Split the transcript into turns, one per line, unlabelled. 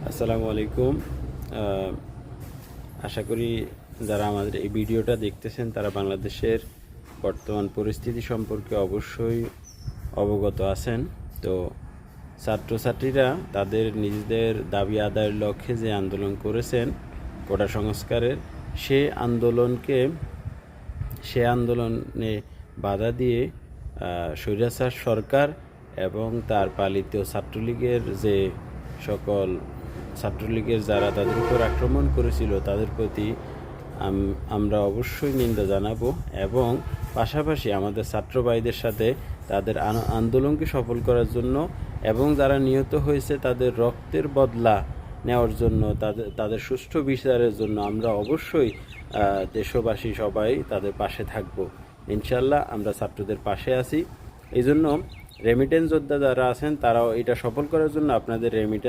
আসসালামু আলাইকুম। আশা করি যারা আমাদের এই ভিডিওটা দেখতেছেন তারা বাংলাদেশের বর্তমান পরিস্থিতি সম্পর্কে অবশ্যই অবগত আছেন। তো ছাত্রছাত্রীরা তাদের নিজেদের দাবি আদায়ের লক্ষ্যে যে আন্দোলন করেছেন কোটা সংস্কারের, সে আন্দোলনে বাধা দিয়ে স্বৈরাচার সরকার এবং তার পালিত ছাত্রলীগের যারা তাদের উপর আক্রমণ করেছিল তাদের প্রতি আমরা অবশ্যই নিন্দা জানাবো এবং পাশাপাশি আমাদের ছাত্র ভাইদের সাথে তাদের আন্দোলনকে সফল করার জন্য এবং যারা নিহত হয়েছে তাদের রক্তের বদলা নেওয়ার জন্য, তাদের সুষ্ঠু বিচারের জন্য আমরা অবশ্যই দেশবাসী সবাই তাদের পাশে থাকব। ইনশাল্লাহ আমরা ছাত্রদের পাশে আছি। এই জন্য রেমিটেন্স যোদ্ধা যারা আছেন তারাও এটা সফল করার জন্য আপনাদের রেমিটেন্স